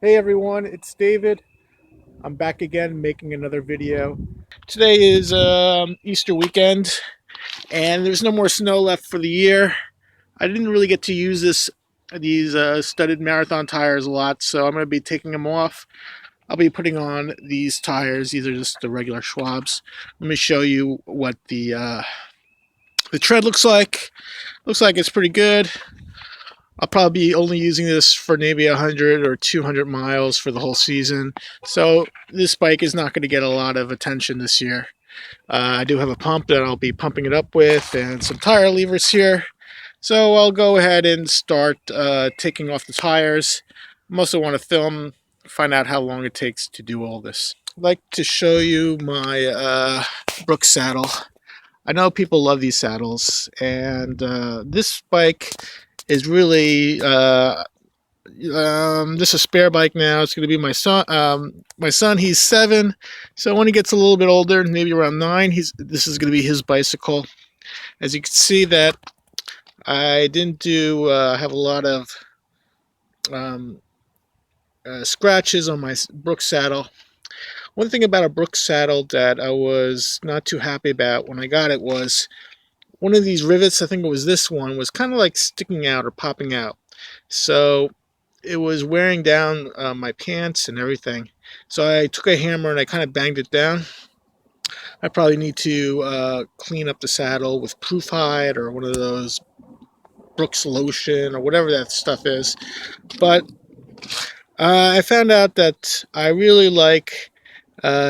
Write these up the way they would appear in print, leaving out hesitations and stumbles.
Hey everyone, it's David. I'm back again making another video. Today is Easter weekend and there's no more snow left for the year. I didn't really get to use these studded marathon tires a lot, so I'm going to be taking them off. I'll be putting on these tires. These are just the regular Schwabs. Let me show you what the tread looks like. Looks like it's pretty good. I'll probably be only using this for maybe 100 or 200 miles for the whole season. So this bike is not going to get a lot of attention this year. I do have a pump that I'll be pumping it up with and some tire levers here. So I'll go ahead and start taking off the tires. I also want to find out how long it takes to do all this. I'd like to show you my Brooks saddle. I know people love these saddles, and this bike is really just a spare bike now. It's going to be my son. My son, he's 7, so when he gets a little bit older, maybe around 9, this is going to be his bicycle. As you can see, that I didn't have a lot of scratches on my Brooks saddle. One thing about a Brooks saddle that I was not too happy about when I got it was one of these rivets, I think it was this one, was kind of like sticking out or popping out. So it was wearing down my pants and everything. So I took a hammer and I kind of banged it down. I probably need to clean up the saddle with proof hide or one of those Brooks lotion or whatever that stuff is. But I found out that I really like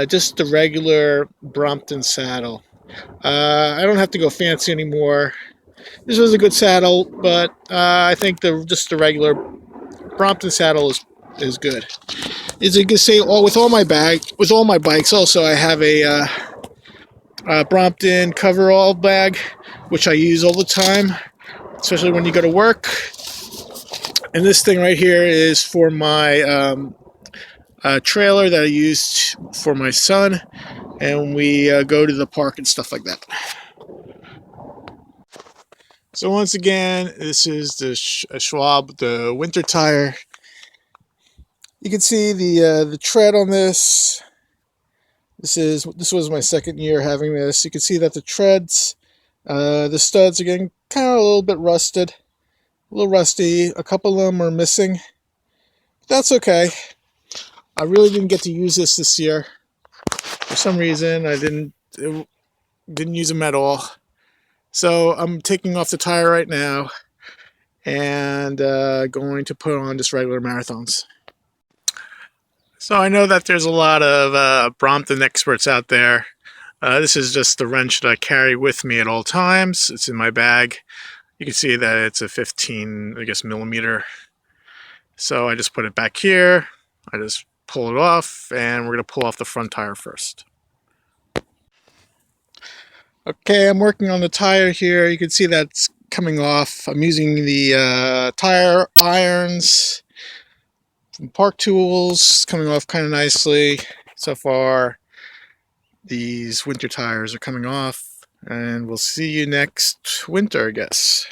just the regular Brompton saddle. I don't have to go fancy anymore. This was a good saddle, but I think just the regular Brompton saddle is good. As you can see, with all my bikes, also I have a Brompton coverall bag, which I use all the time, especially when you go to work. And this thing right here is for my trailer that I used for my son, and we go to the park and stuff like that. So once again, this is the Schwab, the winter tire. You can see the tread on this. This was my second year having this. You can see that the treads, the studs are getting kind of a little bit rusted, a little rusty. A couple of them are missing. That's okay. I really didn't get to use this year. For some reason, I didn't use them at all. So I'm taking off the tire right now and going to put on just regular marathons. So I know that there's a lot of Brompton experts out there. This is just the wrench that I carry with me at all times. It's in my bag. You can see that it's a 15, I guess, millimeter. So I just put it back here. I just pull it off, and we're going to pull off the front tire first. Okay, I'm working on the tire here. You can see that's coming off. I'm using the tire irons from Park Tools, coming off kind of nicely. So far, these winter tires are coming off, and we'll see you next winter, I guess.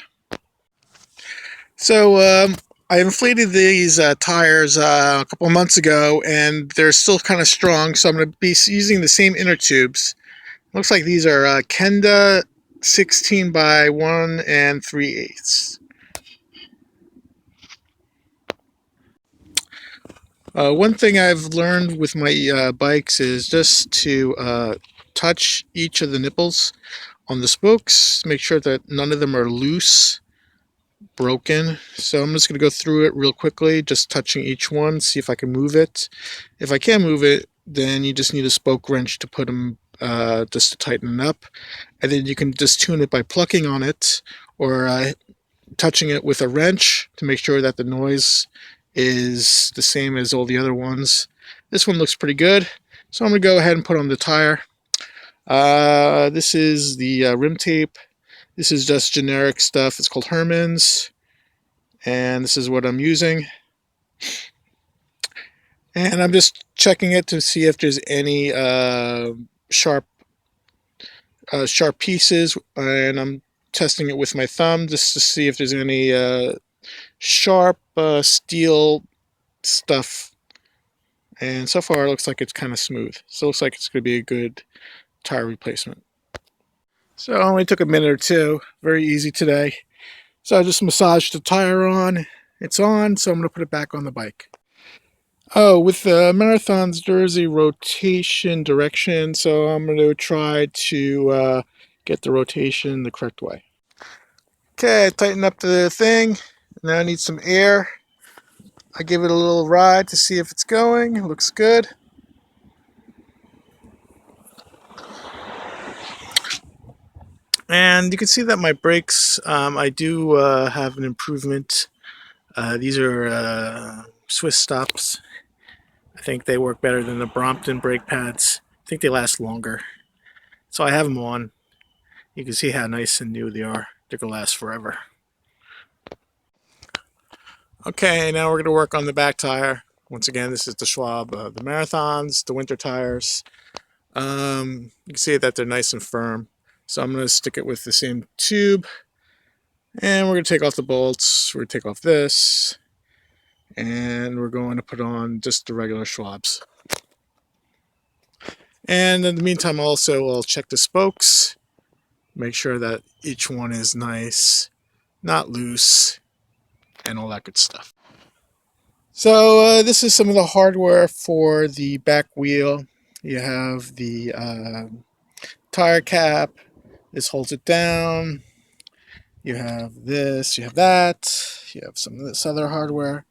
So I inflated these tires a couple of months ago, and they're still kind of strong, so I'm going to be using the same inner tubes. Looks like these are Kenda 16 by 1 3/8. One thing I've learned with my bikes is just to touch each of the nipples on the spokes, make sure that none of them are loose, broken. So I'm just going to go through it real quickly, just touching each one, see if I can move it. If I can't move it, then you just need a spoke wrench to put them, just to tighten it up. And then you can just tune it by plucking on it or touching it with a wrench to make sure that the noise is the same as all the other ones. This one looks pretty good, so I'm going to go ahead and put on the tire. This is the rim tape. This is just generic stuff. It's called Herman's, and this is what I'm using. And I'm just checking it to see if there's any sharp pieces, and I'm testing it with my thumb just to see if there's any sharp steel stuff and so far it looks like it's kind of smooth. So it looks like it's going to be a good tire replacement. So it only took a minute or two. Very easy today. So I just massaged the tire on. It's on, so I'm going to put it back on the bike. Oh, with the Marathon's jersey rotation direction, so I'm going to try to get the rotation the correct way. Okay, I tighten up the thing. Now I need some air. I give it a little ride to see if it's going. It looks good. And you can see that my brakes, I do have an improvement. These are Swiss stops. I think they work better than the Brompton brake pads. I think they last longer. So I have them on. You can see how nice and new they are. They're going to last forever. Okay, now we're going to work on the back tire. Once again, this is the Schwab, the Marathons, the winter tires. You can see that they're nice and firm. So I'm going to stick it with the same tube. And we're going to take off the bolts. We're going to take off this. And we're going to put on just the regular Schwabs. And in the meantime, also, I'll check the spokes. Make sure that each one is nice, not loose, and all that good stuff. So this is some of the hardware for the back wheel. You have the tire cap. This holds it down. You have this, you have that. You have some of this other hardware.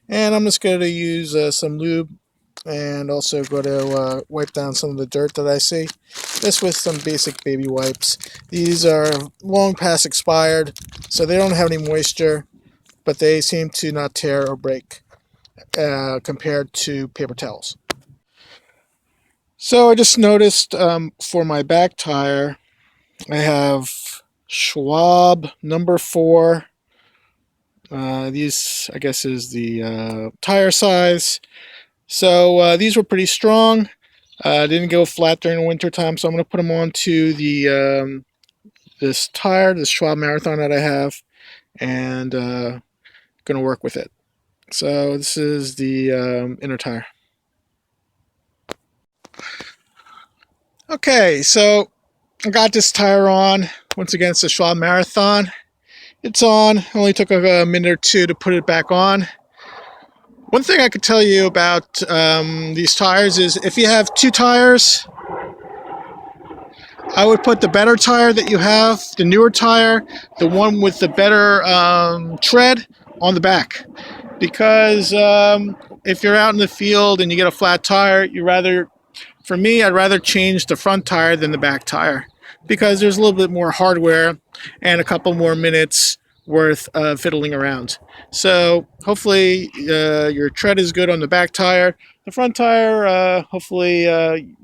And I'm just going to use some lube and also go to wipe down some of the dirt that I see. This with some basic baby wipes. These are long past expired, so they don't have any moisture, but they seem to not tear or break compared to paper towels. So I just noticed for my back tire, I have Schwab number 4. These, I guess, is the tire size. So these were pretty strong. Didn't go flat during the winter time, so I'm going to put them onto the this tire, this Schwab Marathon that I have, and going to work with it. So this is the inner tire. Okay, so I got this tire on. Once again, it's the Schwab Marathon. It's on. Only took a minute or two to put it back on. One thing I could tell you about these tires is if you have 2 tires, I would put the better tire that you have, the newer tire, the one with the better tread, on the back. Because if you're out in the field and you get a flat tire, for me, I'd rather change the front tire than the back tire. Because there's a little bit more hardware and a couple more minutes worth of fiddling around. So hopefully your tread is good on the back tire. The front tire, hopefully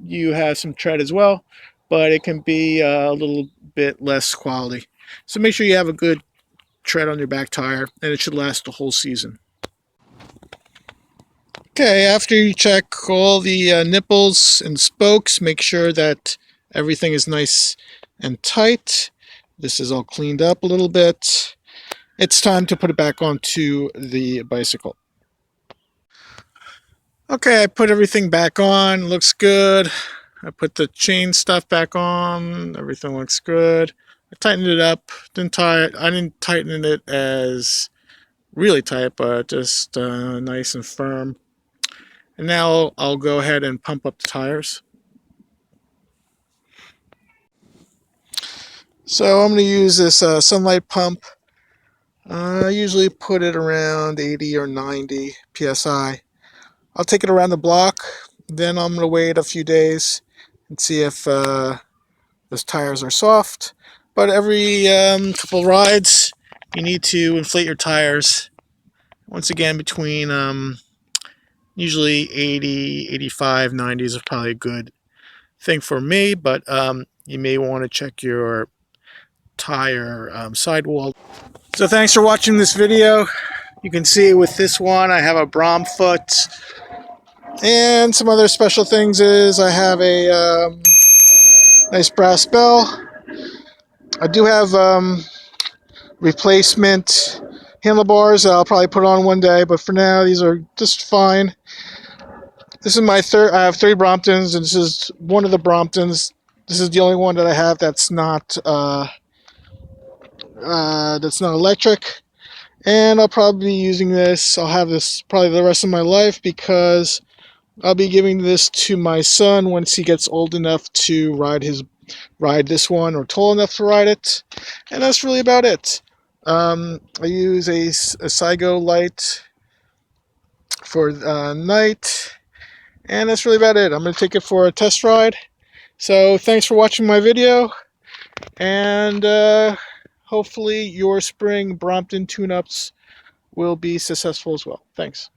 you have some tread as well, but it can be a little bit less quality. So make sure you have a good tread on your back tire, and it should last the whole season. Okay, after you check all the nipples and spokes, make sure that everything is nice and tight. This is all cleaned up a little bit. It's time to put it back onto the bicycle. Okay, I put everything back on. Looks good. I put the chain stuff back on. Everything looks good. I tightened it up. I didn't tighten it as really tight, but just nice and firm. And now I'll go ahead and pump up the tires. So I'm going to use this sunlight pump. I usually put it around 80 or 90 psi. I'll take it around the block, then I'm going to wait a few days and see if those tires are soft. But every couple rides, you need to inflate your tires. Once again, between usually 80, 85, 90 is probably a good thing for me, but you may want to check your tire sidewall. So thanks for watching this video. You can see with this one I have a Brom foot, and some other special things is I have a nice brass bell. I do have replacement handlebars that I'll probably put on one day, but for now these are just fine. This is my third. I have 3 Bromptons, and this is one of the Bromptons. This is the only one that I have that's not electric. And I'll probably be using this. I'll have this probably the rest of my life because I'll be giving this to my son once he gets old enough to ride this one, or tall enough to ride it. And that's really about it. I use a SIGO light for night, and that's really about it. I'm going to take it for a test ride. So thanks for watching my video, and hopefully your spring Brompton tune-ups will be successful as well. Thanks.